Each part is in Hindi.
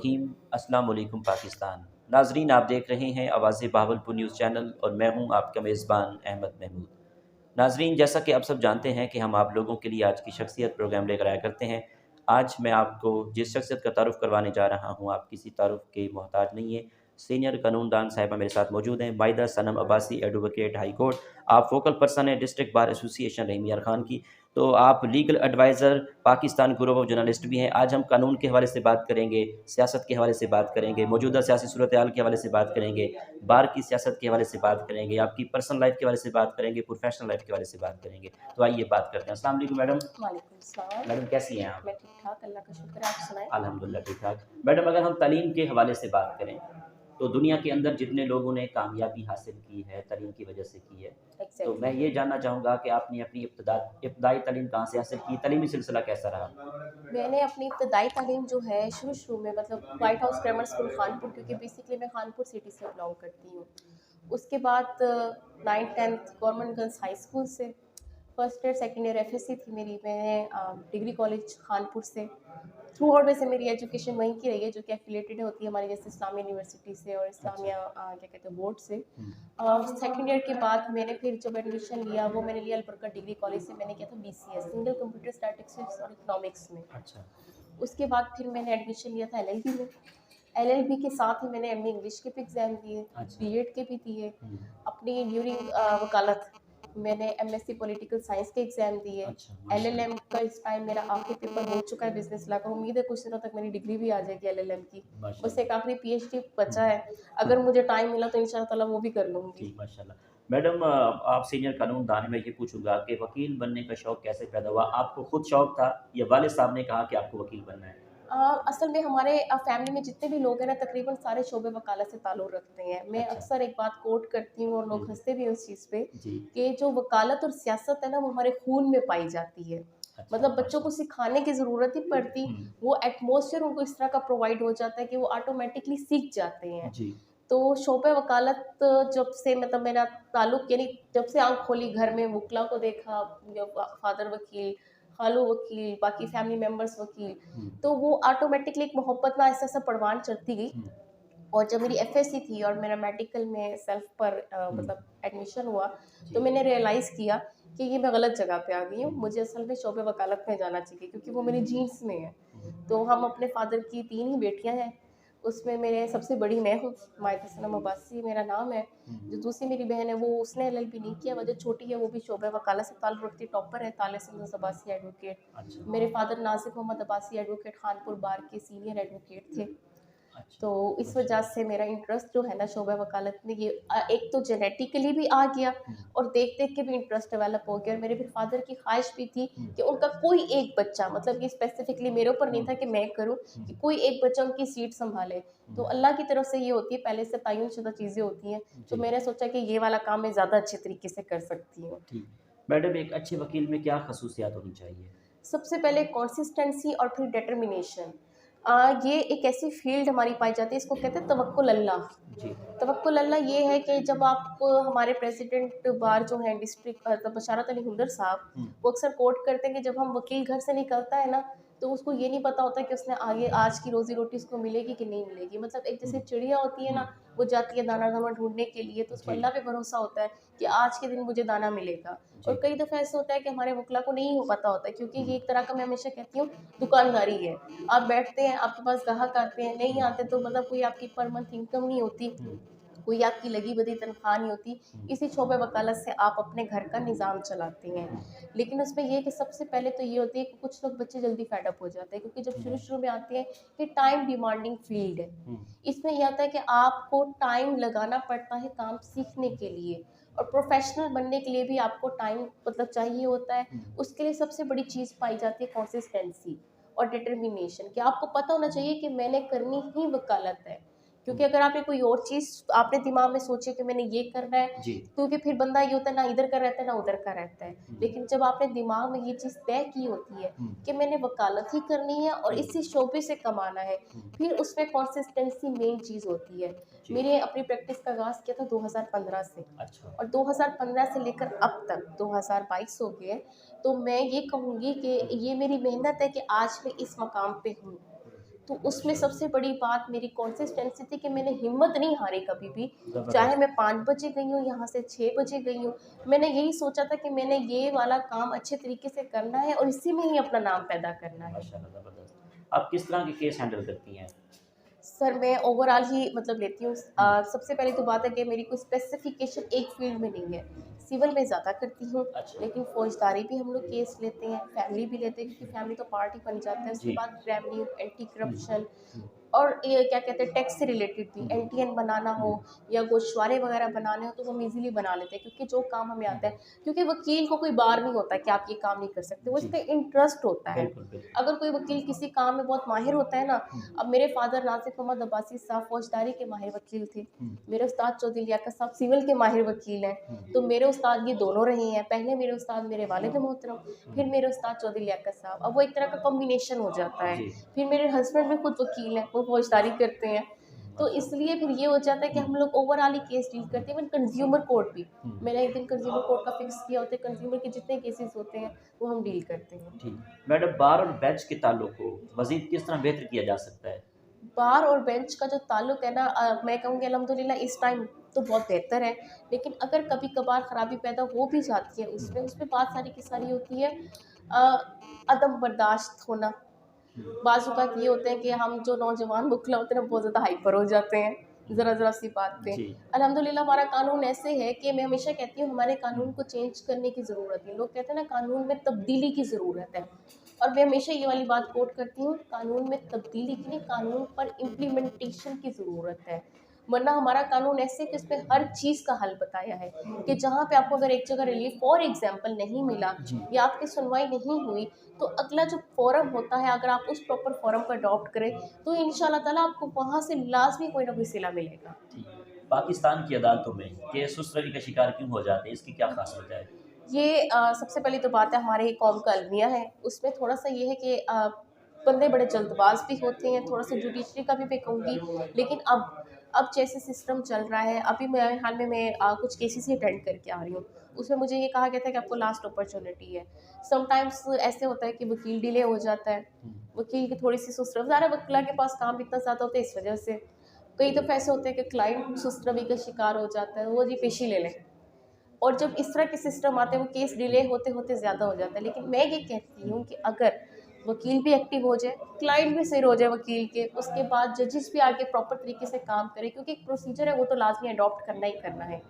अस्सलाम वालेकुम पाकिस्तान। नाज़रीन, आप देख रहे हैं आवाज़ बहावलपुर न्यूज़ चैनल और मैं हूं आपका मेज़बान अहमद महमूद। नाज़रीन, जैसा कि आप सब जानते हैं कि हम आप लोगों के लिए आज की शख्सियत प्रोग्राम लेकर आया करते हैं। आज मैं आपको जिस शख्सियत का तारुफ़ करवाने जा रहा हूं, आप किसी तारुफ़ के मोहताज नहीं हैं। सीनियर कानूनदान साहिबा मेरे साथ मौजूद हैं, Mahida Sanam Abbasi, advocate high court. आप फ़ोकल पर्सन हैं district bar association Rahim Yar Khan की। तो आप legal adviser, Pakistan group of journalist भी हैं। आज हम कानून के हवाले से बात करेंगे, सियासत के हवाले से बात करेंगे, मौजूदा सियासी सूरत-ए-हाल के हवाले से बात करेंगे, बार की सियासत के हवाले से बात करेंगे, आपकी पर्सनल लाइफ़ के हवाले से बात करेंगे, प्रोफ़ेशनल लाइफ़ के हवाले से बात करेंगे। तो आइए बात करते हैं। अस्सलाम वालेकुम मैडम। वालेकुम सलाम। मैडम कैसी हैं आप? मैं ठीक-ठाक, अल्लाह का शुक्र है, आप सुनाएँ? अल्हम्दुलिल्लाह ठीक-ठाक। मैडम, अगर हम तालीम के हवाले से बात करें, तो दुनिया के अंदर जितने लोगों ने कामयाबी हासिल की है, तालीम की वजह से की है। तो मैं एग्ज़ैक्टली। ये जानना चाहूँगा कि आपने अपनी इब्तदाई तालीम कहाँ से हासिल की? तालीमी सिलसिला कैसा रहा? मैंने अपनी इब्तदाई तालीम जो है शुरू-शुरू में मतलब white house grammar school Kanpur, क्योंकि बेसिकली मैं कानपुर सिटी से बिलॉन्ग करती हूँ। उसके बाद 9th-10th government girls high school से, first year second year FSc थी मेरी। मैंने डिग्री कॉलेज कानपुर से थ्रू आउट वैसे मेरी एजुकेशन वहीं की रही है, जो कि एफिलेटेड होती है हमारी जैसे इस्लामिया यूनिवर्सिटी से और अच्छा। इस्लामिया क्या कहते हैं बोर्ड से। हुँ। सेकंड ईयर के बाद मैंने फिर जब एडमिशन लिया वो मैंने लिया अलबरका डिग्री कॉलेज से। मैंने किया था बीसीएस सिंगल कंप्यूटर स्टैटिस्टिक्स और इकोनॉमिक्स में। अच्छा। उसके बाद फिर मैंने एडमिशन लिया था एलएलबी में। एलएलबी के साथ ही मैंने एमए इंग्लिश के भी एग्ज़ाम दिए, अच्छा। बीएड के भी दिए। हुँ। अपनी ड्यूरिंग वकालत मैंने एमएससी पॉलिटिकल साइंस के एग्ज़ाम दिए। अच्छा, माशाल्लाह। एलएलएम का इस टाइम मेरा आखिरी पेपर हो चुका है बिज़नेस लॉ का। उम्मीद है कुछ दिनों तक मेरी डिग्री भी आ जाएगी एलएलएम की। बस माशाल्लाह। एक आखिरी पीएचडी हुँ। बचा है। हाँ। अगर मुझे टाइम मिला तो इंशाअल्लाह ताला वो भी कर लूँगी। जी, माशाल्लाह। मैडम, आप सीनियर कानूनदान हैं, मैं ये पूछूँगा कि वकील बनने का शौक कैसे पैदा हुआ? आपको खुद शौक था या वालिद साहब ने कहा कि आपको वकील बनना है? असल में हमारे फैमिली में जितने भी लोग हैं ना तकरीबन सारे शोबे वकालत से ताल्लुक़ रखते हैं। मैं अच्छा। अक्सर एक बात कोट करती हूँ और हुँ। लोग हँसते भी हैं उस चीज़ पे जी। कि जो वकालत और सियासत है ना वो हमारे खून में पाई जाती है। अच्छा, मतलब बच्चों को माशाल्लाह। सिखाने की ज़रूरत ही पड़ती, हुँ। वो एटमॉस्फेयर उनको इस तरह का प्रोवाइड हो जाता है कि वो ऑटोमैटिकली सीख जाते हैं। जी। तो शोबे वकालत जब से मतलब मेरा ताल्लुक़ यानी जब से आँख खोली घर में वकला को देखा, फादर वकील, खालू वकील, बाकी फैमिली मेंबर्स वकील, हुँ। तो वो ऑटोमेटिकली एक मोहब्बत ना ऐसा-ऐसा परवान चढ़ती गई। हुँ। और जब मेरी एफएससी थी और मेरा मेडिकल में सेल्फ पर हुँ। मतलब एडमिशन हुआ, तो जी। मैंने रियलाइज़ किया कि ये मैं गलत जगह पे आ गई हूँ। हुँ। मुझे असल में शोबे वकालत में जाना चाहिए क्योंकि वो मेरी जीन्स में है। हुँ। तो हम अपने फादर की 3 ही बेटियाँ हैं, उसमें मेरे सबसे बड़ी मैं हूँ, माहिदा सनम अब्बासी मेरा नाम है। हुँ। जो दूसरी मेरी बहन है वो उसने एलएलबी नहीं किया, वो जो छोटी है वो भी शोबे वकालत से ताल्लुक़ रखती है, टॉपर है, ताले सुन्नत अब्बासी एडवोकेट। अच्छा। मेरे फादर नाज़िक मोहम्मद अब्बासी एडवोकेट कानपुर बार के सीनियर एडवोकेट थे। अच्छा, तो इस वजह माशाल्लाह। से मेरा इंटरेस्ट जो है ना शोबा वकालत में ये एक तो जेनेटिकली भी आ गया हुँ। और देख-देख के भी इंटरेस्ट डेवलप हो गया और मेरे फिर फादर की ख्वाहिश भी थी हुँ। कि उनका कोई एक बच्चा मतलब ये स्पेसिफिकली मेरे ऊपर नहीं हुँ। था कि मैं करूँ, हुँ। कि कोई एक बच्चा उनकी सीट सँभाले। तो हुँ। अल्लाह की तरफ से ये होती है, पहले से तय्युनशुदा चीज़ें होती हैं, तो जी। मैंने सोचा कि ये वाला काम मैं ज़्यादा अच्छे तरीके से कर सकती हूँ। ठीक। मैडम, एक अच्छे वकील में क्या ख़ुसूसियात होनी चाहिए? सबसे पहले कंसिस्टेंसी और फिर डिटर्मिनेशन। ये एक ऐसी फील्ड हमारी पाई जाती है, इसको कहते हैं तवक्कुल अल्लाह। जी। तवक्कुल अल्लाह ये है कि जब आप हमारे प्रेसिडेंट बार जो हैं डिस्ट्रिक्ट बशारत अली हुंडर साहब, हुँ। वो अक्सर कोट करते हैं कि जब हम वकील घर से निकलता है ना, तो उसको ये नहीं पता होता कि उसने आगे आज की रोज़ी-रोटी उसको मिलेगी कि नहीं मिलेगी। मतलब एक हुँ। जैसे चिड़िया होती है हुँ। ना, वो जाती है दाना-दाना ढूँढने के लिए, तो उसको जी। अल्लाह पे भरोसा होता है कि आज के दिन मुझे दाना मिलेगा। और जी। कई दफ़ा ऐसा होता है कि हमारे वकला को नहीं हो पता होता है क्योंकि हुँ। ये एक तरह का मैं हमेशा कहती हूँ दुकानदारी है। आप बैठते हैं, आपके पास ग्राहक आते हैं, नहीं हुँ। आते तो मतलब कोई आपकी पर मंथ इनकम नहीं होती। हुँ। कोई आपकी लगी-बधी तनख्वाह नहीं होती। हुँ। इसी शोबे वकालत से आप अपने घर का निज़ाम चलाते हैं। हुँ। लेकिन उसमें ये है कि सबसे पहले तो ये होती है कि कुछ लोग बच्चे जल्दी फेड अप हो जाते हैं क्योंकि जब हुँ। शुरू-शुरू में आते हैं, ये टाइम डिमांडिंग फ़ील्ड है। हुँ। इसमें ये आता है कि आपको टाइम लगाना पड़ता है काम सीखने के लिए और प्रोफ़ेशनल बनने के लिए भी आपको टाइम मतलब चाहिए होता है। हुँ। उसके लिए सबसे बड़ी चीज़ पाई जाती है कंसिस्टेंसी और डिटर्मिनेशन कि आपको पता होना चाहिए कि मैंने करनी ही वकालत है। हुँ। क्योंकि अगर आपने कोई और चीज़ आपने दिमाग में सोची कि मैंने ये करना है, जी। क्योंकि फिर बंदा ये होता है ना इधर का रहता है ना उधर का रहता है। हुँ। लेकिन जब आपने दिमाग में ये चीज़ तय की होती है हुँ। कि मैंने वकालत ही करनी है और जी। इसी शोबे से कमाना है, हुँ। फिर उसमें कंसिस्टेंसी मेन चीज़ होती है। जी। मैंने अपनी प्रैक्टिस का आगाज़ किया था 2015 से अच्छा। और 2015 से लेकर अब तक 2022 हो गए हैं, तो मैं ये कहूँगी कि हुँ। ये मेरी मेहनत है कि आज मैं इस मकाम पे हूँ। तो उसमें सबसे बड़ी बात मेरी कंसिस्टेंसी थी कि मैंने हिम्मत नहीं हारी कभी भी। चाहे ज़बरदस्त। मैं 5 बजे गई हूँ, यहाँ से 6 बजे गई हूँ, मैंने यही सोचा था कि मैंने ये वाला काम अच्छे तरीके से करना है और इसी में ही अपना नाम पैदा करना है। माशाल्लाह ज़बरदस्त। आप किस तरह के केस हैंडल करती हैं? सर मैं ओवरऑल ही मतलब लेती हूँ। सबसे पहली तो बात है कि मेरी कोई स्पेसिफिकेशन एक फील्ड में नहीं है। सिविल में ज़्यादा करती हूँ, अच्छा। लेकिन फ़ौजदारी भी हम लोग केस लेते हैं, फैमिली भी लेते हैं क्योंकि फैमिली तो पार्ट ही बन जाता है। उसके जी। बाद रेवेन्यू, एंटी हुँ, करप्शन हुँ, और ये क्या कहते हैं टैक्स से रिलेटेड भी हुँ, एनटीएन बनाना हो हुँ, या गोशवारे वगैरह बनाने हो तो हम इजीली बना लेते हैं क्योंकि जो काम हमें आता हुँ। है। क्योंकि वकील को कोई बार नहीं होता कि आप ये काम नहीं कर सकते, वो जी, इसका इंटरेस्ट होता है। बिल्कुल, बिल्कुल। अगर कोई वकील किसी काम में बहुत माहिर होता है ना, हुँ, अब मेरे फादर नासिर मोहम्मद अब्बासी साहब फौजदारी के माहिर वकील थे, हुँ, मेरे उस्ताद चौधरी लियाकत साहब सिविल के माहिर वकील हैं। हुँ, तो मेरे उस्ताद ये दोनों रहे हैं, पहले मेरे उस्ताद मेरे वालिद मोहतरम, फिर हुँ। मेरे उस्ताद चौधरी लियाकत साहब। अब वो एक तरह का कॉम्बिनेशन हो जाता है। जी, फिर मेरे हस्बैंड भी खुद वकील हैं, वो फौजदारी करते हैं। तो माशाल्लाह। इसलिए फिर ये हो जाता है कि हुँ, हम लोग ओवरऑल ही केस डील करते हैं। इवन कंज्यूमर कोर्ट भी, हुँ, मैंने एक दिन कंज्यूमर कोर्ट का फिक्स किया होता है। कंज्यूमर के जितने केसेस होते हैं वो हम डील करते हैं। ठीक। मैडम बार और बेंच के ताल्लुक को मज़ीद किस तरह बेहतर किया जा सकता है? बार और बेंच का जो ताल्लुक है ना, मैं कहूँगी अल्हम्दुलिल्लाह इस टाइम तो बहुत बेहतर है। लेकिन अगर कभी कभार ख़राबी पैदा हो भी जाती है हुँ, उसमें उसमें बात सारी की सारी होती है अ, अदम बर्दाश्त होना। हुँ, बाज़ औक़ात ये होते हैं कि हम जो नौजवान मुखला होते हैं ना बहुत ज़्यादा हाइपर हो जाते हैं, हुँ। ज़रा-ज़रा सी बात पे। जी। अल्हम्दुलिल्लाह हमारा कानून ऐसे है कि मैं हमेशा कहती हूँ हमारे हुँ, कानून को चेंज करने की ज़रूरत है। लोग कहते हैं ना कानून में तब्दीली की ज़रूरत है और मैं हमेशा ये वाली बात कोट करती हूँ, कानून में तब्दीली की नहीं, कानून पर इम्प्लीमेंटेशन की ज़रूरत है। वरना हमारा कानून ऐसे है कि उसमें हर चीज़ का हल बताया है कि जहाँ पे आपको अगर एक जगह रिलीफ फॉर एग्ज़ाम्पल नहीं मिला जी, या आपकी सुनवाई नहीं हुई, तो अगला जो फ़ोरम होता है अगर आप उस प्रॉपर फ़ोरम को अडॉप्ट करें, तो इंशाअल्लाह ताला आपको वहाँ से लाज़मी कोई ना कोई सिला मिलेगा। ठीक। पाकिस्तान की अदालतों में केस उस रवि का शिकार क्यों हो जाते हैं? इसकी क्या ख़ास वजह है? ये सबसे पहली तो बात है हमारे कौम का अलमिया है, उसमें थोड़ा-सा ये है कि बंदे बड़े जल्दबाज़ भी होते हैं, थोड़ा-सा जुडिशरी का भी मैं कहूँगी। लेकिन अब जैसे सिस्टम चल रहा है, अभी मैं हाल में कुछ केसेस ही अटेंड करके आ रही हूँ। उसमें मुझे ये कहा गया था कि आपको लास्ट अपॉर्च्युनिटी है। समटाइम्स ऐसे होता है कि वकील डिले हो जाता है, हुँ, वकील की थोड़ी-सी सुस्त रव ज़ाहिर है वकीला के पास काम इतना ज़्यादा होता है इस वजह से। कई दफ़ा ऐसे होते हैं कि क्लाइंट सुस्त रवि का शिकार हो जाता है, वो जी पेशी ले लें। और जब इस तरह के सिस्टम आते हैं वो केस डिले होते-होते ज़्यादा हो जाता है। लेकिन मैं ये कहती हूँ कि अगर वकील भी एक्टिव हो जाए, क्लाइंट भी सिर हो जाए वकील के, उसके बाद जजेस भी आके प्रॉपर तरीके से काम करें क्योंकि एक प्रोसीजर है वो तो लाज़मी अडॉप्ट करना ही करना है।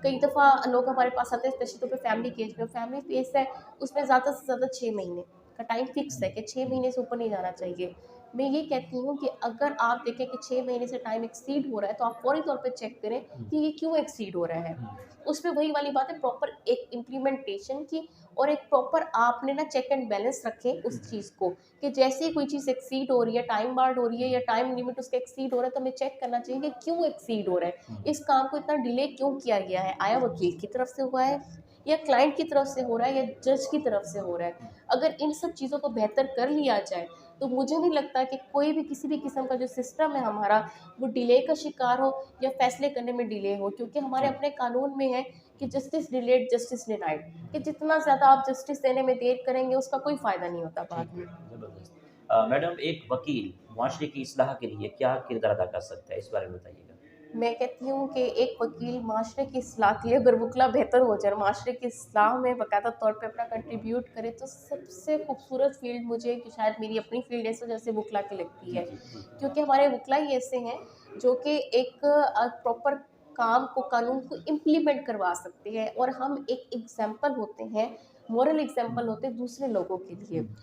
कई दफ़ा लोग हमारे पास आते हैं स्पेशली तौर पे फैमिली केस में, फैमिली केस है उसमें ज़्यादा से ज़्यादा 6 महीने का टाइम फिक्स है कि 6 हुँ, महीने से ऊपर नहीं जाना चाहिए। मैं ये कहती हूँ कि अगर आप देखें कि 6 महीने से टाइम एक्सीड हो रहा है तो आप फ़ौरी तौर पे चेक करें हुँ, कि ये क्यों एक्सीड हो रहा है। हुँ, उसमें वही वाली बात है प्रॉपर एक इम्प्लीमेंटेशन की और एक प्रॉपर आपने ना चेक एंड बैलेंस रखें हुँ, उस चीज़ को कि जैसे ही कोई चीज़ एक्सीड हो रही है, टाइम बार्ड हो रही है या टाइम लिमिट उसका एक्सीड हो रहा है तो हमें चेक करना चाहिए कि क्यों एक्सीड हो रहा है, हुँ, इस काम को इतना डिले क्यों किया गया है, आया वकील की तरफ से हुआ है या क्लाइंट की तरफ से हो रहा है या जज की तरफ से हो रहा है। हुँ, अगर इन सब चीज़ों को बेहतर कर लिया जाए तो मुझे नहीं लगता कि कोई भी किसी भी किस्म का जो सिस्टम है हमारा वो डिले का शिकार हो या फैसले करने में डिले हो, क्योंकि हमारे जी, अपने कानून में है कि जस्टिस डिलेड जस्टिस डिनाइड, कि हुँ, जितना ज़्यादा आप जस्टिस देने में देर करेंगे उसका कोई फ़ायदा नहीं होता बाद ठीक है, में। ज़बरदस्त। मैडम एक वकील मुआशरे की इस्लाह के लिए क्या किरदार अदा कर सकता है? इस बारे में बताइएगा। मैं कहती हूँ कि एक वकील माशरे की इस्लाह के लिए अगर वकला बेहतर हो जाए, माशरे की इस्लाह में बाकायदा तौर पे अपना कंट्रीब्यूट करे तो सबसे खूबसूरत फ़ील्ड मुझे कि शायद मेरी अपनी फ़ील्ड इस वजह से वकला की लगती जी, है। जी, जी, क्योंकि हमारे वकला ही ऐसे हैं जो कि एक प्रॉपर काम को, कानून को इम्प्लीमेंट करवा सकते हैं और हम एक एग्ज़ाम्पल होते हैं, मॉरल एग्ज़ाम्पल होते हैं दूसरे लोगों के लिए। हुँ,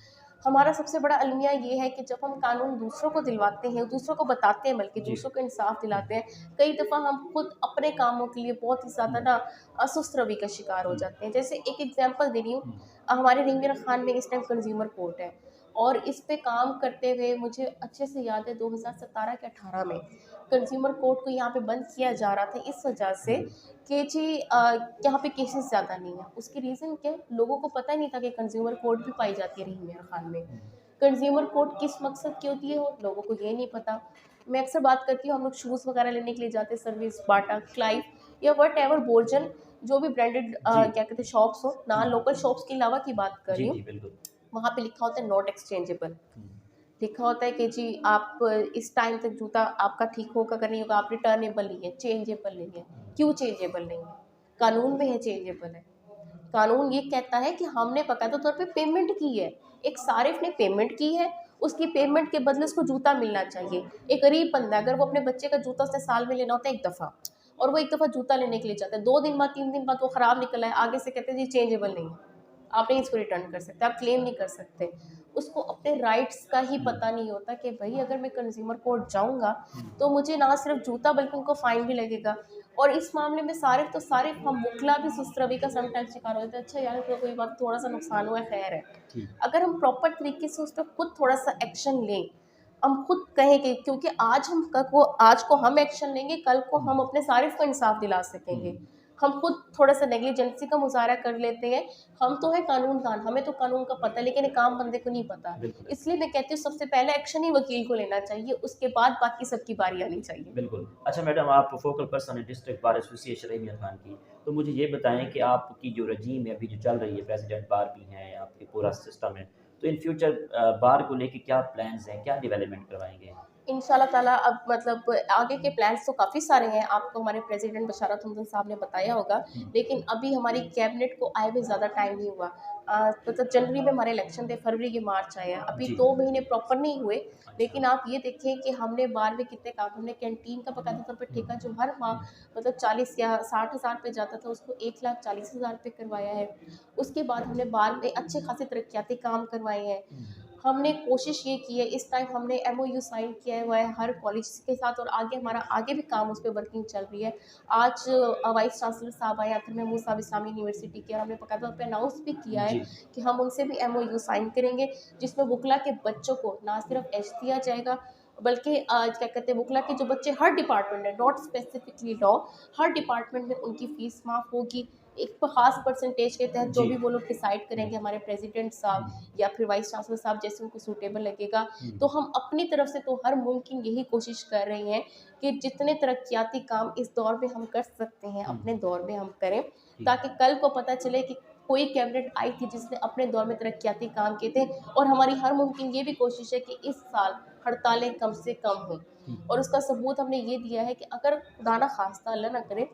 हमारा सबसे बड़ा अलमिया ये है कि जब हम कानून दूसरों को दिलवाते हैं, दूसरों को बताते हैं बल्कि जी, दूसरों को इंसाफ हुँ, दिलाते हैं, कई दफ़ा हम खुद अपने कामों के लिए बहुत ही ज़्यादा हुँ, ना सुस्त रवि का शिकार हो हुँ, जाते हैं। जैसे एक एग्ज़ाम्पल दे रही हूँ, हुँ, हमारे रिंगर खान में इस टाइम कंज़्यूमर कोर्ट है और इस पे काम करते हुए मुझे अच्छे से याद है 2017 के 18 में कंज़्यूमर कोर्ट को यहाँ पे बंद किया जा रहा था इस वजह से हुँ, कि जी यहाँ पे केसेस ज़्यादा नहीं है। उसकी रीज़न क्या है? लोगों को पता ही नहीं था कि कंज़्यूमर कोर्ट भी पाई जाती है रिंगर खान में। हुँ, कंज़्यूमर कोर्ट किस मकसद की होती है वो लोगों को ये नहीं पता। मैं अक्सर बात करती हूँ हम लोग शूज़ वगैरह लेने के लिए जाते हैं सर्विस, बाटा, क्लाइव या व्हाटएवर बोर्जन जो भी ब्रांडेड जी, क्या कहते हैं शॉप्स हो, ना हुँ, लोकल शॉप्स के अलावा की बात कर जी, रही हूँ, जी, बिल्कुल। वहाँ पे लिखा होता है नॉट एक्सचेंजेबल। हुँ, लिखा होता है कि जी आप इस टाइम तक जूता आपका ठीक होगा, अगर नहीं होगा आप रिटर्नेबल नहीं है, चेंजेबल नहीं है। क्यों चेंजेबल नहीं है? कानून में है चेंजेबल है। कानून ये कहता है कि हमने बाकायदा तौर पे पेमेंट की है, एक सारिफ ने पेमेंट की है, उसकी पेमेंट के बदले उसको जूता मिलना चाहिए। एक गरीब बंदा अगर वो अपने बच्चे का जूता उसने साल में लेना होता है एक दफ़ा, और वो एक दफ़ा जूता लेने के लिए जाता है, 2 दिन बाद 3 दिन बाद वो ख़राब निकला है, आगे से कहते हैं जी चेंजेबल नहीं है, आप नहीं इसको रिटर्न कर सकते, आप क्लेम नहीं कर सकते। उसको अपने राइट्स का ही हुँ, पता नहीं होता कि भई अगर मैं कंज़्यूमर कोर्ट जाऊँगा, हुँ, तो मुझे ना सिर्फ़ जूता बल्कि उनको फ़ाइन भी लगेगा। और इस मामले में सारिफ तो सारिफ, हम मुखला भी सुस्त रवि का समटाइम्स शिकार हो जाता है, अच्छा यार कोई बात, थोड़ा-सा नुकसान हुआ है, खैर है। ठीक, अगर हम प्रॉपर तरीके से उस पे खुद थोड़ा-सा एक्शन लें, हम खुद कहें कि क्योंकि आज को हम एक्शन लेंगे, कल को हुँ, हम अपने सारिफ को इंसाफ दिला सकेंगे। हुँ, हम खुद थोड़ा-सा नेग्लिजेंसी का मुज़ाहरा कर लेते हैं, हम तो हैं कानूनदान, हमें तो कानून का पता है, लेकिन एक आम बंदे को नहीं पता। बिल्कुल, इसलिए मैं कहती हूँ सबसे पहले एक्शन ही वकील को लेना चाहिए, उसके बाद बाकी सबकी बारी आनी चाहिए। बिल्कुल। अच्छा मैडम, आप फ़ोकल पर्सन हैं district bar association Rahimiya Khan की, तो मुझे ये बताएँ कि आपकी जो रजीम है अभी जो चल रही है, प्रेसिडेंट बार भी हैं, आपके पूरा सिस्टम है, तो इन फ्यूचर बार को लेके क्या प्लान्स हैं, क्या डेवलपमेंट करवाएँगे? इंशाल्लाह ताला अब मतलब आगे के प्लान्स तो काफ़ी सारे हैं, आपको हमारे प्रेसिडेंट बशारत हमदन साहब ने बताया होगा, हुँ, लेकिन अभी हमारी कैबिनेट को आए हुए ज़्यादा टाइम नहीं हुआ। मतलब जनवरी में हमारे इलेक्शन थे, फरवरी के मार्च आए हैं, अभी जी, 2 महीने प्रॉपर नहीं हुए, अच्छा, लेकिन आप ये देखें कि हमने बार में कितने काम, हमने कैंटीन का बाकायदा तौर पे हुँ, ठेका जो हर माह हुँ, मतलब 40 या 60,000 पे जाता था, उसको 1,40,000 पे करवाया है। उसके बाद हमने बार में अच्छे खासे तरक्याती काम करवाए हैं। हुँ, हमने कोशिश ये की है, इस टाइम हमने एमओयू साइन किया हुआ है हर कॉलेज के साथ, और आगे हमारा आगे भी काम उस पे वर्किंग चल रही है। आज वाइस चांसलर साहब आए अतर महमूद साहब इस्लामी यूनिवर्सिटी के, और हमने बाकायदा तौर पे अनाउंस भी किया है जी, कि हम उनसे भी एमओयू साइन करेंगे, जिसमें वकला के बच्चों को ना सिर्फ एच दिया जाएगा, बल्कि क्या कहते हैं, वकला के जो बच्चे हर डिपार्टमेंट में, not specifically law, her department में उनकी फ़ीस माफ़ होगी। एक ख़ास परसेंटेज के तहत जो जी, भी वो लोग डिसाइड हुँ, करेंगे, हमारे प्रेसिडेंट हुँ, साहब या फिर वाइस चांसलर साहब, जैसे उनको सूटेबल लगेगा। हुँ, तो हम अपनी तरफ से तो हर मुमकिन यही कोशिश कर रहे हैं कि जितने तरक्याती काम इस दौर में हम कर सकते हैं, हुँ, अपने दौर में हम करें, ठीक, ताकि कल को पता चले कि कोई कैबिनेट आई थी जिसने अपने दौर में तरक्याती काम किए थे। और हमारी हर मुमकिन ये भी कोशिश है कि इस साल हड़तालें कम से कम हों। ठीक, और उसका सबूत हमने ये दिया है कि अगर खुदा ना खास्ता अल्लाह ना करे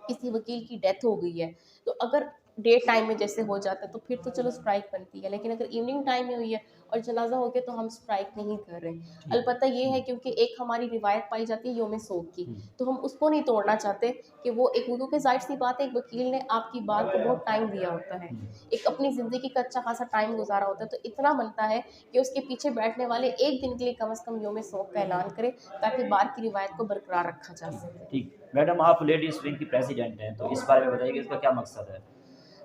किसी वकील की डेथ हो गई है, तो अगर डे टाइम में जैसे हो जाता है तो फिर तो चलो स्ट्राइक बनती है, लेकिन अगर इवनिंग टाइम में हुई है और जनाजा हो गया तो हम स्ट्राइक नहीं कर रहे। ठीक, अलबत्ता ये हुँ, है क्योंकि एक हमारी रिवायत पाई जाती है योम सोग की, हुँ, तो हम उसको नहीं तोड़ना चाहते कि वो एक, क्योंकि जाहिर सी बात है एक वकील ने आपकी बात को बहुत टाइम दिया होता है, हुँ, एक अपनी ज़िंदगी का अच्छा खासा टाइम गुजारा होता है, तो इतना बनता है कि उसके पीछे बैठने वाले एक दिन के लिए कम से कम योम सोग का ऐलान करें, ताकि बार की रिवायत को बरकरार रखा जा ठीक, सके। ठीक। मैडम, आप लेडीज़ विंग की प्रेसिडेंट हैं, तो इस बारे में बताइए कि इसका क्या मकसद है?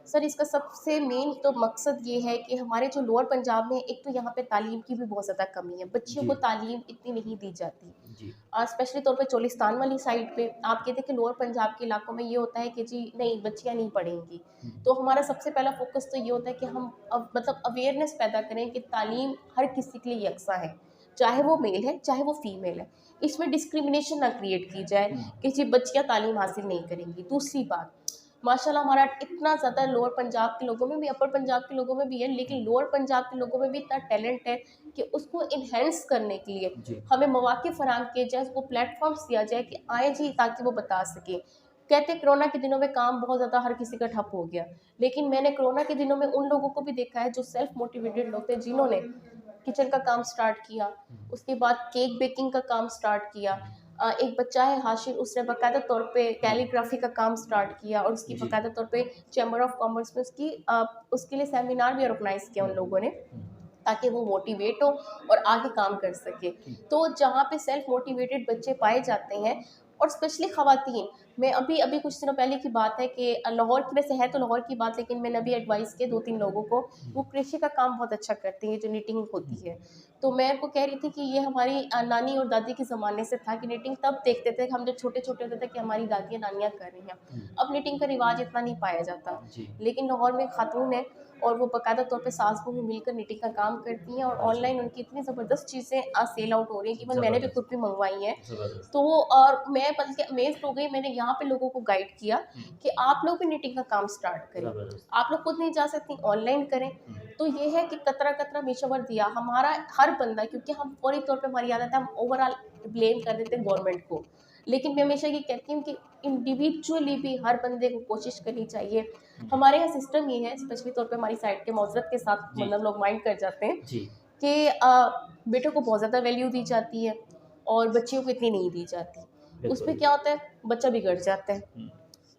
सर, इसका सबसे मेन तो मकसद ये है कि हमारे जो लोअर पंजाब में, एक तो यहाँ पे तालीम की भी बहुत ज़्यादा कमी है, बच्चियों जी, को तालीम इतनी नहीं दी जाती। जी, स्पेशली तौर पे चोलिस्तान वाली साइड पे आप ये देखें, लोअर पंजाब के इलाकों में ये होता है कि जी नहीं, बच्चियाँ नहीं पढ़ेंगी। हुँ, तो हमारा सबसे पहला फ़ोकस तो ये होता है कि हम अब मतलब अवेयरनेस पैदा करें कि तालीम हर किसी के लिए यकसा है, चाहे वो मेल है, चाहे वो फीमेल है। इसमें डिस्क्रिमिनेशन ना क्रिएट की जाए हुँ, कि जी बच्चियाँ तालीम हासिल नहीं करेंगी। दूसरी बात, माशाल्लाह हमारा इतना ज़्यादा लोअर पंजाब के लोगों में भी, अपर पंजाब के लोगों में भी है, हुँ, लेकिन लोअर पंजाब के लोगों में भी इतना टैलेंट है कि उसको इन्हेंस करने के लिए जी, हमें मौके फराहम किए जाए, उसको प्लेटफॉर्म्स दिया जाए कि आए जी, ताकि वो बता सकें। कहते हैं कोरोना के दिनों में काम बहुत ज़्यादा हर किसी का ठप हो गया, लेकिन मैंने कोरोना के दिनों में उन लोगों को भी देखा है जो सेल्फ मोटिवेटेड लोग थे, जिन्होंने किचन का काम स्टार्ट किया, हुँ, उसके बाद केक बेकिंग का काम स्टार्ट किया। हुँ, एक बच्चा है हाशिर, उसने बाकायदा तौर पे हाँ, कैलीग्राफी का काम स्टार्ट किया, और उसकी जी, बाकायदा तौर पे चैम्बर ऑफ कॉमर्स में उसके लिए सेमिनार भी ऑर्गेनाइज़ किया हुँ, उन लोगों ने, हुँ, ताकि वो मोटिवेट हो और आगे काम कर सके। ठीक, तो जहाँ पे सेल्फ मोटिवेटेड बच्चे पाए जाते हैं, और स्पेशली ख़वातीन, मैं अभी अभी कुछ दिनों पहले की बात है कि लाहौर की, वैसे है तो लाहौर की बात, लेकिन मैंने अभी एडवाइस किया 2-3 लोगों को, हुँ, वो कृषि का काम बहुत अच्छा करती हैं, जो निटिंग हुँ, होती है। तो मैं उनको कह रही थी कि ये हमारी नानी और दादी के ज़माने से था कि निटिंग तब देखते थे हम जब छोटे-छोटे होते थे कि हमारी दादियाँ नानियाँ कर रही हैं। हुँ, अब निटिंग का रिवाज इतना नहीं पाया जाता, जी, लेकिन लाहौर में खातून है, और वो बाकायदा तौर पे सास-बहू मिलकर निटिंग का काम करती हैं, और अच्छा, ऑनलाइन उनकी इतनी ज़बरदस्त चीज़ें सेल आउट हो रही हैं कि इवन मैंने भी ज़बरदस्त, खुद भी मँगवाई हैं। ज़बरदस्त, तो और मैं बल्कि अमेज़्ड हो गई, मैंने यहाँ पे लोगों को गाइड किया हुँ, कि आप लोग भी निटिंग का काम स्टार्ट करें। ज़बरदस्त, आप लोग खुद नहीं जा सकती, ऑनलाइन करें। हुँ, तो ये है कि कतरा कतरा मीशा दिया हमारा हर बंदा, क्योंकि हम फौरी तौर पे हमारी आदत है हम ओवरऑल ब्लेम कर देते हैं गवर्नमेंट को, लेकिन मैं हमेशा ये कहती हूँ कि इंडिविजुअली भी हर बंदे को कोशिश करनी चाहिए। हमारे यहाँ सिस्टम ये है, स्पेशली तौर पे हमारी साइड के मौजरत के साथ जी मतलब लोग माइंड कर जाते हैं जी कि बेटों को बहुत ज़्यादा वैल्यू दी जाती है और बच्चियों को इतनी नहीं दी जाती। बिल्कुल। उसमें क्या होता है, बच्चा बिगड़ जाता है, हुँ,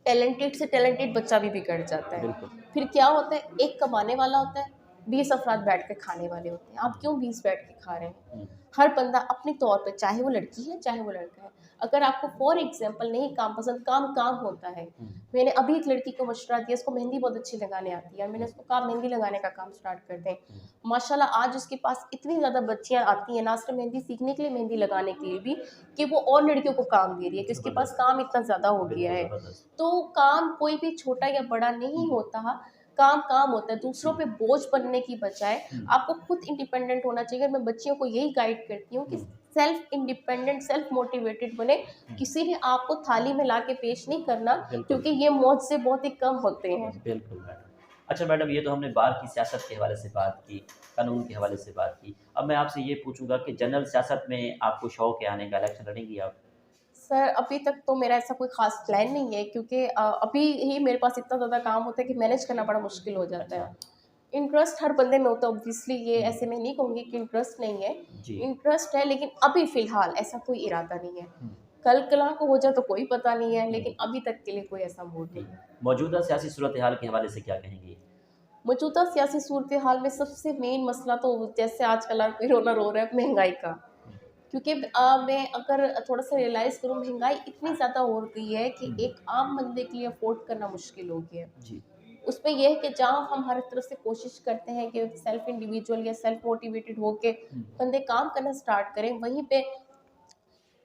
टैलेंटेड से टैलेंटेड बच्चा भी बिगड़ जाता है। बिल्कुल। फिर क्या होता है, एक कमाने वाला होता है, 20 अफराद बैठ के खाने वाले होते हैं। आप हुँ, क्यों 20 बैठ के खा रहे हैं? हुँ, हर बंदा अपने तौर पे, चाहे वो लड़की है चाहे वो लड़का है, अगर आपको फॉर एग्जांपल नहीं काम पसंद, काम काम होता है। हुँ, मैंने अभी एक लड़की को मशवरा दिया, उसको मेहंदी बहुत अच्छी लगाने आती है, मैंने हुँ, उसको कहा मेहंदी लगाने का काम स्टार्ट कर दें। हुँ, माशाल्लाह आज उसके पास इतनी ज़्यादा बच्चियां आती हैं, ना सिर्फ मेहंदी सीखने के लिए, मेहंदी लगाने के लिए भी, कि वो और लड़कियों को काम दे रही है, कि उसके पास ज़बरदस्त। काम इतना ज़्यादा हो गया बिल्कुल है। ज़बरदस्त। तो काम कोई भी छोटा या बड़ा नहीं हुँ, होता, काम काम होता है। दूसरों हुँ, पे बोझ बनने की बजाय हुँ, आपको खुद इंडिपेंडेंट होना चाहिए। और मैं बच्चियों को यही गाइड करती हूँ कि हुँ, सेल्फ इंडिपेंडेंट, सेल्फ मोटिवेटेड बने। हुँ, किसी ने आपको थाली में ला के पेश नहीं करना, बिल्कुल। क्योंकि ये मौज से बहुत ही कम होते हैं। बिल्कुल मैडम। अच्छा मैडम, ये तो हमने बाहर की सियासत के हवाले से बात की, कानून के हवाले से बात की। अब मैं आपसे ये पूछूँगा कि जनरल सियासत में आपको शौक है आने का, इलेक्शन लड़ेंगी आप? सर अभी तक तो मेरा ऐसा कोई ख़ास प्लान नहीं है, क्योंकि अभी ही मेरे पास इतना ज़्यादा काम होता है कि मैनेज करना बड़ा मुश्किल हो जाता अच्छा। है। इंटरेस्ट हर बंदे में होता है ऑब्वियसली, ये हुँ, ऐसे मैं नहीं कहूँगी कि इंटरेस्ट नहीं है, जी। इंटरेस्ट है, लेकिन अभी फ़िलहाल ऐसा कोई इरादा नहीं है। हुँ, कल कल को हो जाए तो कोई पता नहीं है, हुँ, लेकिन अभी तक के लिए कोई ऐसा मूड नहीं ठीक। है। मौजूदा सियासी सूरत-ए-हाल के हवाले से क्या कहेंगी? मौजूदा सियासी सूरत-ए-हाल में सबसे मेन मसला तो जैसे आजकल हर कोई रोना रो रहा है, महँगाई का। हुँ, क्योंकि मैं अगर थोड़ा-सा रियलाइज़ करूँ, महँगाई इतनी ज़्यादा हो गई है कि हुँ, एक आम बंदे के लिए अफ़ोर्ड करना मुश्किल हो गया है। जी। उसमें ये है कि जहाँ हम हर तरफ से कोशिश करते हैं कि सेल्फ इंडिविजुअल या सेल्फ मोटिवेटेड होके हुँ, बंदे काम करना स्टार्ट करें, वहीं पे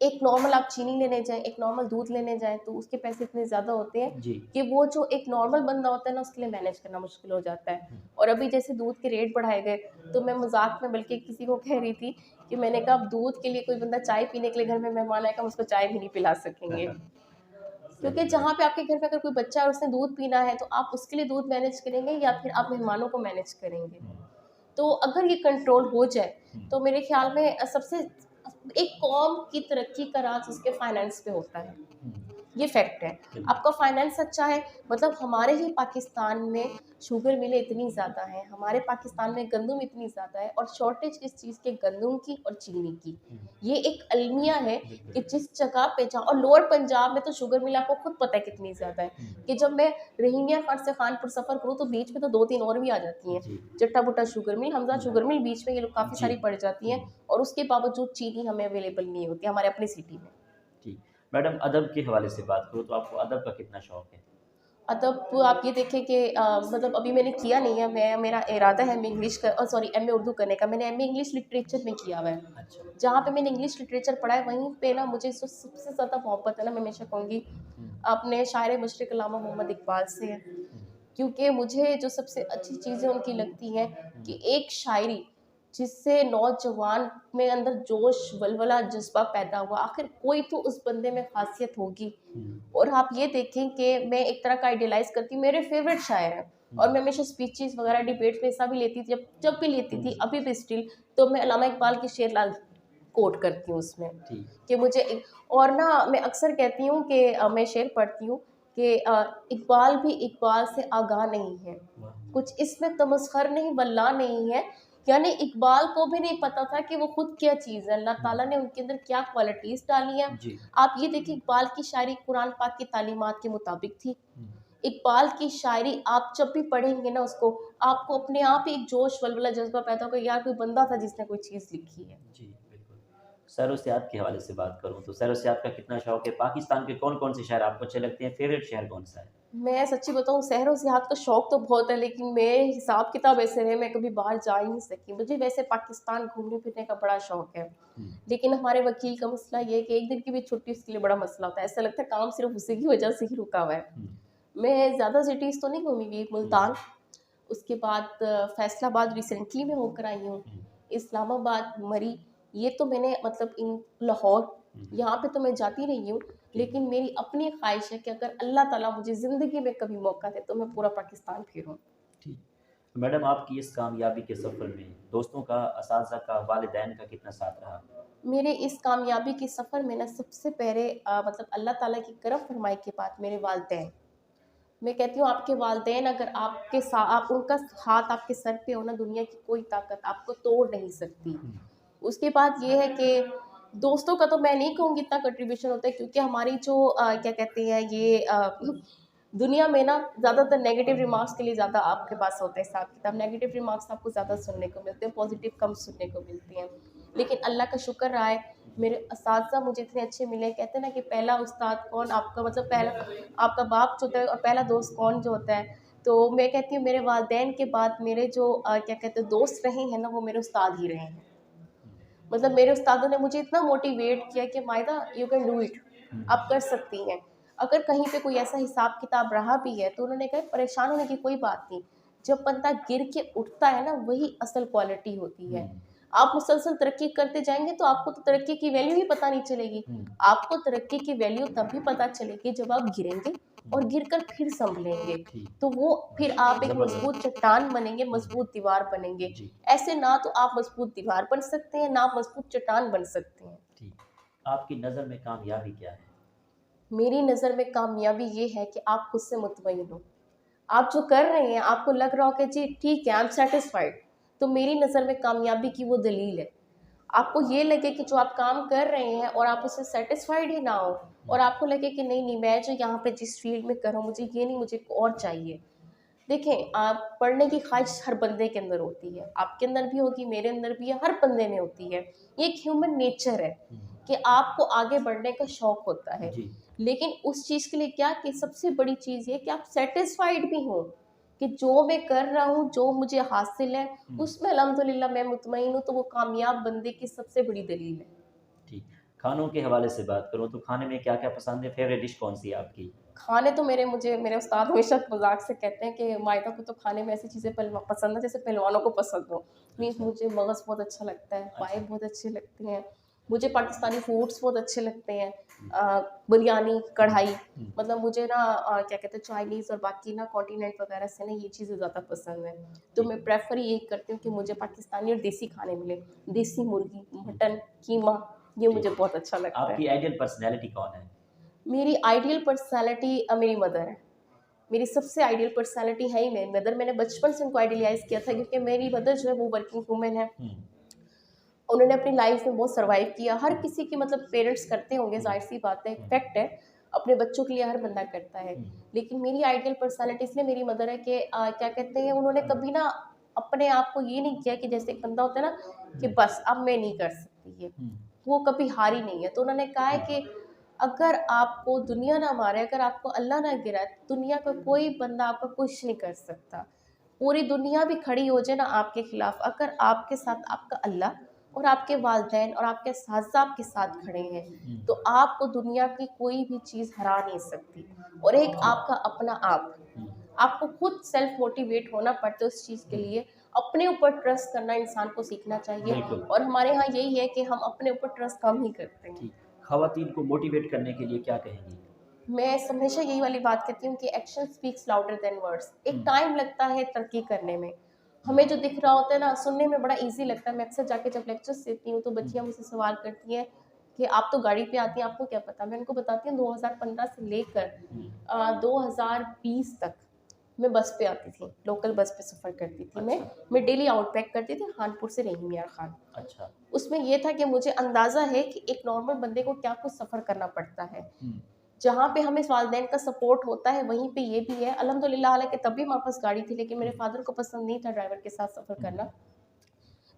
एक नॉर्मल आप चीनी लेने जाएँ, एक नॉर्मल दूध लेने जाएँ, तो उसके पैसे इतने ज़्यादा होते हैं जी। कि वो जो एक नॉर्मल बंदा होता है ना, उसके लिए मैनेज करना मुश्किल हो जाता है। हुँ, और अभी जैसे दूध के रेट बढ़ाए गए, तो मैं मज़ाक में बल्कि किसी को कह रही थी कि मैंने कहा अब दूध के लिए कोई बंदा चाय पीने के लिए घर में मेहमान आएगा, हम उसको चाय भी नहीं पिला सकेंगे। क्योंकि सही बात। जहाँ पे आपके घर में अगर कोई बच्चा है और उसने दूध पीना है, तो आप उसके लिए दूध मैनेज करेंगे या फिर आप मेहमानों को मैनेज करेंगे? हुँ, तो अगर ये कंट्रोल हो जाए, हुँ, तो मेरे ख़्याल में सबसे एक कौम की तरक्की का राज उसके फाइनेंस पे होता है। हुँ, ये फैक्ट है। बिल्कुल। आपका फाइनेंस अच्छा है, मतलब हमारे ही पाकिस्तान में शुगर मिलें इतनी ज़्यादा हैं, हमारे पाकिस्तान में गंदम इतनी ज़्यादा है और शॉर्टेज किस चीज़ की? गंदम की और चीनी की। हुँ, ये एक अलमिया है बिल्कुल। कि जिस जगह पे जाओ, और लोअर पंजाब में तो शुगर मिल आपको खुद पता है कितनी ज़्यादा है, हुँ, कि जब मैं रहीमिया खट से खानपुर सफ़र करूँ तो बीच में तो 2-3 और भी आ जाती हैं। जी। चट्टा-बुट्टा शुगर मिल, हमजा हुँ, शुगर मिल, बीच में ये लोग काफ़ी जी। सारी पड़ जाती हैं, हुँ, और उसके बावजूद चीनी हमें अवेलेबल नहीं होती हमारे अपनी सिटी में। ठीक। मैडम, अदब के हवाले से बात करूँ तो आपको अदब का कितना शौक है? अदब आप ये देखें कि मतलब अभी मैंने किया नहीं है, मैं मेरा इरादा है एमए इंग्लिश का सॉरी एमए उर्दू करने का। मैंने एमए इंग्लिश लिटरेचर में किया हुआ है। अच्छा। जहाँ पे मैंने इंग्लिश लिटरेचर पढ़ा है, वहीं पे ना मुझे जो सबसे ज़्यादा मोहब्बत है ना, मैं हमेशा कहूँगी हुँ, अपने शायर मशरिक़ अल्लामा मोहम्मद इकबाल से है। हुँ, क्योंकि मुझे जो सबसे अच्छी चीज़ें उनकी लगती हैं हुँ, कि एक शायरी जिससे नौजवान में अंदर जोश, वलवला, जज़्बा पैदा हुआ। आखिर कोई तो उस बंदे में ख़ासियत होगी। हुँ, और आप ये देखें कि मैं एक तरह का आइडियलाइज़ करती हूँ, मेरे फ़ेवरेट शायर हैं हुँ, और मैं हमेशा स्पीचेज़ वगैरह डिबेट्स में हिस्सा भी लेती थी, जब जब भी लेती थी, हुँ, अभी भी स्टिल, तो मैं अल्लामा इकबाल की शेर लाल कोट करती हूँ उसमें, ठीक। कि मुझे और ना मैं अक्सर कहती हूँ कि मैं शेर पढ़ती हूँ कि इकबाल भी इकबाल से आगाह नहीं है, वाह! कुछ इसमें तमस्खर नहीं वल्लाह नहीं है। यानी इकबाल को भी नहीं पता था कि वो खुद क्या चीज़ है, अल्लाह हुँ, ताला ने उनके अंदर क्या क्वालिटीज़ डाली हैं। जी। आप ये देखिए, इकबाल की शायरी कुरान पाक की तालीमात के मुताबिक थी। हुँ, इकबाल की शायरी आप जब भी पढ़ेंगे ना उसको, आपको अपने आप ही एक जोश, वल्वला, जज़्बा पैदा होगा, यार कोई बंदा था जिसने कोई चीज़ लिखी है। जी, बिल्कुल। सैर-ओ-सियाहत के हवाले से बात करूँ तो सैर-ओ-सियाहत का कितना शौक है? पाकिस्तान के कौन-कौन से शहर आपको अच्छे लगते हैं? फ़ेवरेट शहर कौन-सा है? मैं सच्ची बताऊँ, सैर-ओ-सियाहत का शौक तो बहुत है, लेकिन मेरे हिसाब-किताब ऐसे है, मैं कभी बाहर जा ही नहीं सकी। मुझे वैसे पाकिस्तान घूमने-फिरने का बड़ा शौक है। हुँ, लेकिन हमारे वकील का मसला ये है कि 1 दिन की भी छुट्टी उसके लिए बड़ा मसला होता है। ऐसा लगता है काम सिर्फ़ उसी की वजह से ही रुका हुआ है। हुँ, मैं ज़्यादा सिटीज़ तो नहीं घूमी हुई, हुँ, मुल्तान, उसके बाद फैसलाबाद रिसेंटली मैं होकर आई हूँ, हुँ, इस्लामाबाद, मरी, ये तो मैंने मतलब इन लाहौर, हुँ, यहाँ पे तो मैं जाती रही हूँ। ठीक, लेकिन मेरी अपनी ख़्वाहिश है कि अगर अल्लाह ताला मुझे ज़िंदगी में कभी मौका दे, तो मैं पूरा पाकिस्तान फिरूँ। ठीक। तो मैडम आपकी इस कामयाबी के सफ़र में दोस्तों का, असातिज़ा का, वालिदैन का कितना साथ रहा? मेरे इस कामयाबी के सफ़र में ना सबसे पहले मतलब अल्लाह ताला की करम फरमाई के बाद मेरे वालिदैन। मैं कहती हूँ आपके वालिदैन अगर आपके आप उनका हाथ आपके सर पे हो ना, दुनिया की कोई ताकत आपको तोड़ नहीं सकती। हुँ, उसके बाद ये है कि दोस्तों का तो मैं नहीं कहूँगी इतना कंट्रीब्यूशन होता है, क्योंकि हमारी जो क्या कहते हैं ये दुनिया में ना ज़्यादातर नेगेटिव रिमार्क्स के लिए ज़्यादा आपके पास होता है हिसाब किताब। नेगेटिव रिमार्क्स आपको ज़्यादा सुनने को मिलते हैं, पॉजिटिव कम सुनने को मिलती हैं। लेकिन अल्लाह का शुक्र रहा है, मेरे असातिज़ा मुझे इतने अच्छे मिले। कहते हैं ना कि पहला उस्ताद कौन, आपका मतलब पहला आपका बाप जो होता है और पहला दोस्त कौन जो होता है। तो मैं कहती हूँ मेरे वालिदैन के बाद मेरे जो क्या कहते हैं दोस्त रहे हैं ना, वो मेरे उस्ताद ही रहे हैं। हुँ, मतलब मेरे उस्तादों ने मुझे इतना मोटिवेट किया कि मायदा यू कैन डू इट, हुँ, आप कर सकती हैं। अगर कहीं पे कोई ऐसा हिसाब किताब रहा भी है तो उन्होंने कहा परेशान होने की कोई बात नहीं, जब बंदा गिर के उठता है ना वही असल क्वालिटी होती है। हुँ, आप मुसलसल तरक्की करते जाएंगे तो आपको तो तरक्की की वैल्यू ही पता नहीं चलेगी। हुँ, आपको तरक्की की वैल्यू तभी पता चलेगी जब आप गिरेंगे और हुँ, गिरकर फिर संभलेंगे। ठीक, तो वो फिर आप एक मजबूत ज़बरदस्त। चट्टान बनेंगे, हुँ, मजबूत दीवार बनेंगे। जी, ऐसे ना तो आप मजबूत दीवार बन सकते हैं, ना आप मजबूत चट्टान बन सकते हैं। ठीक। आपकी नज़र में कामयाबी क्या है? मेरी नज़र में कामयाबी ये है कि आप खुद से मुतमईन हो। आप जो कर रहे हैं, आपको लग रहा हो कि जी ठीक है, आई एम सैटिस्फाइड, तो मेरी नज़र में कामयाबी की वो दलील है। आपको ये लगे कि जो आप काम कर रहे हैं और आप उससे सैटिस्फाइड ही ना हो, हुँ, और आपको लगे कि नहीं, मैं जो यहाँ पे जिस फ़ील्ड में कर रहा हूँ, मुझे ये नहीं, मुझे और चाहिए। देखें, आप पढ़ने की ख़्वाहिश हर बंदे के अंदर होती है। आपके अंदर भी होगी, मेरे अंदर भी है, हर बंदे में होती है। ये एक ह्यूमन नेचर है हुँ, कि आपको आगे बढ़ने का शौक़ होता है। जी, लेकिन उस चीज़ के लिए क्या कि सबसे बड़ी चीज़ ये कि आप सैटिस्फाइड भी हों कि जो मैं कर रहा हूँ, जो मुझे हासिल है, हुँ, उसमें अल्हम्दुलिल्लाह मैं मुतमईन हूँ, तो वो कामयाब बंदे की सबसे बड़ी दलील है। ठीक। खानों के हवाले से बात करूँ तो खाने में क्या-क्या पसंद है? फ़ेवरेट डिश कौन-सी है आपकी? खाने तो मेरे उस्ताद हमेशा मज़ाक से कहते हैं कि मायदा को तो खाने में ऐसी चीज़ें पसंद है जैसे पहलवानों को पसंद हो। मीन्स अच्छा, मुझे मगज़ बहुत अच्छा लगता है, पाए अच्छा, बहुत अच्छे लगते हैं। मुझे पाकिस्तानी फूड्स बहुत अच्छे लगते हैं। हुँ, बिरयानी, हुँ, कढ़ाई, हुँ, मतलब मुझे ना क्या कहते हैं चाइनीज़ और बाकी ना कॉन्टिनेंट वगैरह से ना ये चीज़ें ज़्यादा पसंद हैं। तो ठीक, मैं प्रेफ़र यही करती हूँ कि मुझे पाकिस्तानी और देसी खाने मिले। देसी मुर्गी, हुँ, मटन, कीमा, ये मुझे ठीक। बहुत अच्छा लगता है। आपकी आइडियल पर्सनैलिटी कौन है? मेरी आइडियल पर्सनैलिटी मेरी मदर है। मेरी सबसे आइडियल पर्सनैलिटी है ही मेरी मदर। मैंने बचपन से उनको आइडियलाइज़ किया था क्योंकि मेरी मदर जो है वो वर्किंग वूमेन है। हुँ, उन्होंने अपनी लाइफ़ में बहुत सर्वाइव किया। हर किसी की मतलब पेरेंट्स करते होंगे, हुँ, ज़ाहिर-सी बात है, हुँ, फैक्ट है। अपने बच्चों के लिए हर बंदा करता है। हुँ, लेकिन मेरी आइडियल पर्सनैलिटी इसलिए मेरी मदर है कि क्या कहते हैं उन्होंने कभी ना अपने आप को ये नहीं किया कि जैसे एक बंदा होता है ना कि हुँ, बस अब मैं नहीं कर सकती ये। हुँ, वो कभी हारी नहीं है। तो उन्होंने कहा है हुँ, कि अगर आपको दुनिया ना मारे, अगर आपको अल्लाह ना गिराए, दुनिया का कोई बंदा आपका कुछ नहीं कर सकता। पूरी दुनिया भी खड़ी हो जाए ना आपके खिलाफ, अगर आपके साथ आपका अल्लाह और आपके वालिदैन और आपके असातिज़ा आपके साथ खड़े हैं, हुँ, तो आपको दुनिया की कोई भी चीज़ हरा नहीं सकती। और एक ठीक, आपका अपना आप, हुँ, आपको खुद सेल्फ मोटिवेट होना पड़ता है उस चीज़ के हुँ, लिए। अपने ऊपर ट्रस्ट करना इंसान को सीखना चाहिए, बिल्कुल, और हमारे यहाँ यही है कि हम अपने ऊपर ट्रस्ट कम ही करते हैं। ठीक। ख़वातीन को मोटिवेट करने के लिए क्या कहेंगी? मैं हमेशा यही वाली बात कहती हूँ कि action speaks louder than words. एक हुँ, टाइम लगता है तरक्की करने में। हुँ, हमें जो दिख रहा होता है ना, सुनने में बड़ा ईज़ी लगता है। मैं अक्सर जाके जब लेक्चर्स देती हूँ, तो हुँ, बच्चियाँ मुझसे सवाल करती हैं कि आप तो गाड़ी पे आती हैं, आपको क्या पता? मैं उनको बताती हूँ 2015 से लेकर हुँ, 2020 तक मैं बस पे आती थी, लोकल बस पे सफ़र करती थी मैं। अच्छा, मैं डेली आउटबैक करती थी कानपुर से रहीम यार खान। अच्छा, उसमें ये था कि मुझे अंदाज़ा है कि एक नॉर्मल बंदे को क्या कुछ सफ़र करना पड़ता है। हुँ, जहाँ पे हमें वालिदैन का सपोर्ट होता है, वहीं पे ये भी है। अल्हम्दुलिल्लाह, हालाँकि तब भी हमारे पास गाड़ी थी, लेकिन मेरे हुँ, फ़ादर को पसंद नहीं था ड्राइवर के साथ सफ़र हुँ, करना।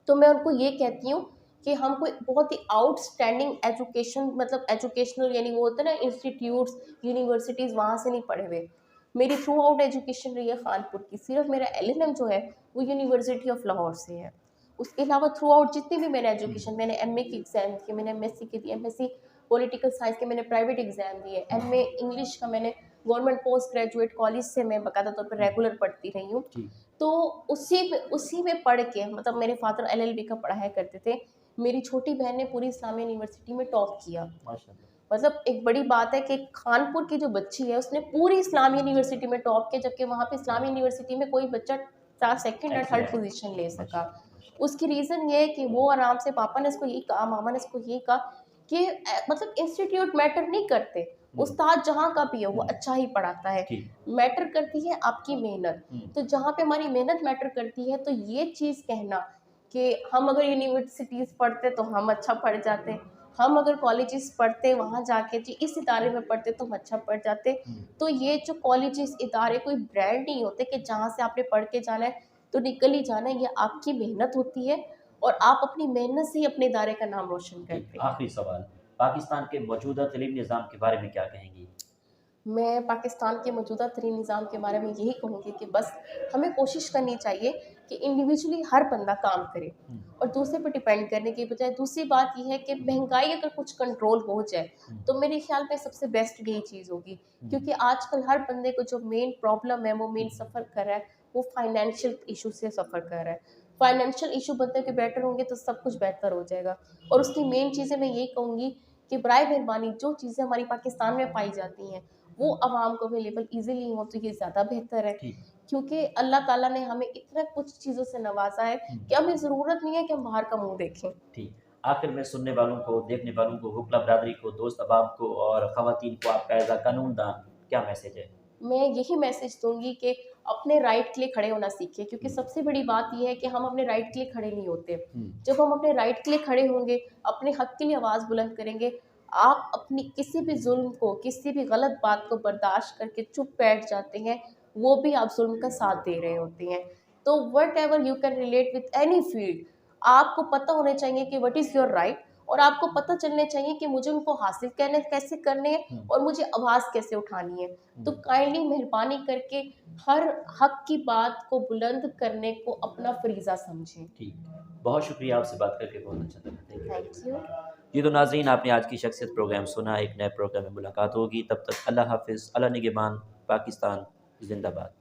तो मैं उनको ये कहती हूँ कि हम कोई बहुत ही आउटस्टैंडिंग एजुकेशन, मतलब एजुकेशनल, यानी वो होता है ना इंस्टीट्यूट्स, यूनिवर्सिटीज़, वहाँ से नहीं पढ़े हुए। मेरी थ्रू आउट एजुकेशन रही है कानपुर की। सिर्फ़ मेरा एलएलएम जो है, वो यूनिवर्सिटी ऑफ लाहौर से है। उसके अलावा थ्रू आउट जितनी भी मैंने हुँ, एजुकेशन, मैंने एमए की एग्ज़ाम दिए, मैंने एमएससी की दी, एमएससी पॉलिटिकल साइंस के मैंने प्राइवेट एग्ज़ाम दिए, हुँ, एमए इंग्लिश का मैंने गवर्नमेंट पोस्ट ग्रेजुएट कॉलेज से मैं बाकायदा तौर पर हुँ, रेगुलर पढ़ती रही हूँ। ठीक, तो उसी में पढ़ के, मतलब मेरे फ़ादर एलएलबी का पढ़ाया करते थे। मेरी छोटी बहन ने पूरी इस्लामिया यूनिवर्सिटी में टॉप किया। माशाअल्लाह, मतलब एक बड़ी बात है कि कानपुर की जो बच्ची है, उसने पूरी इस्लामिया यूनिवर्सिटी में टॉप किया, जबकि वहाँ पे इस्लामिया यूनिवर्सिटी में कोई बच्चा सेकंड और थर्ड एक्सीलेंट। पोजीशन ले सका। माशाल्लाह, माशाल्लाह। उसकी रीज़न ये है कि वो आराम से, पापा ने उसको यही कहा, मामा ने उसको यही कहा कि मतलब इंस्टीट्यूट मैटर नहीं करते, हुँ, उस्ताद जहाँ का भी हो वो हुँ, अच्छा ही पढ़ाता है, ठीक। मैटर करती है आपकी मेहनत। हुँ, तो जहाँ पे हमारी मेहनत मैटर करती है, तो ये चीज़ कहना कि हम अगर यूनिवर्सिटीज़ पढ़ते तो हम अच्छा पढ़ जाते, हम अगर कॉलेजेस पढ़ते वहाँ जाके जी इस इदारे में पढ़ते तो हम अच्छा पढ़ जाते। हुँ, तो ये जो कॉलेजेस इदारे कोई ब्रांड नहीं होते कि जहाँ से आपने पढ़ के जाना है तो निकल ही जाना है, ये आपकी मेहनत होती है और आप अपनी मेहनत से ही अपने इदारे का नाम रोशन ठीक। करते हैं। आखिरी सवाल, पाकिस्तान के मौजूदा तलीम निज़ाम के बारे में क्या कहेंगी? मैं पाकिस्तान के मौजूदा तरीन निज़ाम के बारे में यही कहूँगी कि बस हमें कोशिश करनी चाहिए कि इंडिविजुअली हर बंदा काम करे हुँ, और दूसरे पर डिपेंड करने की बजाय। दूसरी बात ये है कि महंगाई अगर कुछ कंट्रोल हो जाए हुँ, तो मेरे ख्याल में सबसे बेस्ट यही चीज़ होगी, हुँ, क्योंकि आजकल हर बंदे को जो मेन प्रॉब्लम है, वो मेन हुँ, सफ़र कर रहा है, वो फाइनेंशियल इशू से सफ़र कर रहा है। फाइनेंशियल इशू बंदे के बेटर होंगे तो सब कुछ बेहतर हो जाएगा। और उसकी मेन चीज़ें मैं यही कहूँगी कि बराए मेहरबानी जो चीज़ें हमारी पाकिस्तान में पाई जाती हैं वो आवाम को अवेलेबल ईज़िली हो तो ये ज़्यादा बेहतर है। ठीक। क्योंकि अल्लाह ताला ने हमें इतना कुछ चीज़ों से नवाज़ा है हुँ, कि हमें ज़रूरत नहीं है कि हम बाहर का मुँह देखें। ठीक। आखिर में सुनने वालों को, देखने वालों को, हुक्ला बिरादरी को, दोस्त अहबाब को और ख़वातीन को आपका एज़ अ कानून दान क्या मैसेज है? मैं यही मैसेज दूँगी कि अपने राइट के लिए खड़े होना सीखें, क्योंकि हुँ, सबसे बड़ी बात ये है कि हम अपने राइट के लिए खड़े नहीं होते। हुँ, जब हम अपने राइट के लिए खड़े होंगे, अपने हक के लिए आवाज़ बुलंद करेंगे, आप अपनी किसी भी ज़ुल्म को, किसी भी गलत बात को बर्दाश्त करके चुप बैठ जाते हैं, वो भी आप ज़ुल्म का साथ दे रहे होते हैं। तो whatever you can relate with any field, आपको पता होना चाहिए कि व्हाट इज़ योर राइट और आपको पता चलना चाहिए कि मुझे उनको हासिल करने कैसे करने हैं हुँ, और मुझे आवाज़ कैसे उठानी है। तो हुँ, काइंडली मेहरबानी करके हर हक की बात को बुलंद करने को अपना फ़रीज़ा समझें। ठीक। बहुत शुक्रिया, आपसे बात करके बहुत अच्छा लगा। Thank thank you. यू। जी, तो नाज़रीन आपने आज की शख्सियत प्रोग्राम सुना, एक नए प्रोग्राम में मुलाकात होगी, तब तक अल्लाह हाफ़िज़, अल्लाह निगहबान, पाकिस्तान ज़िंदाबाद।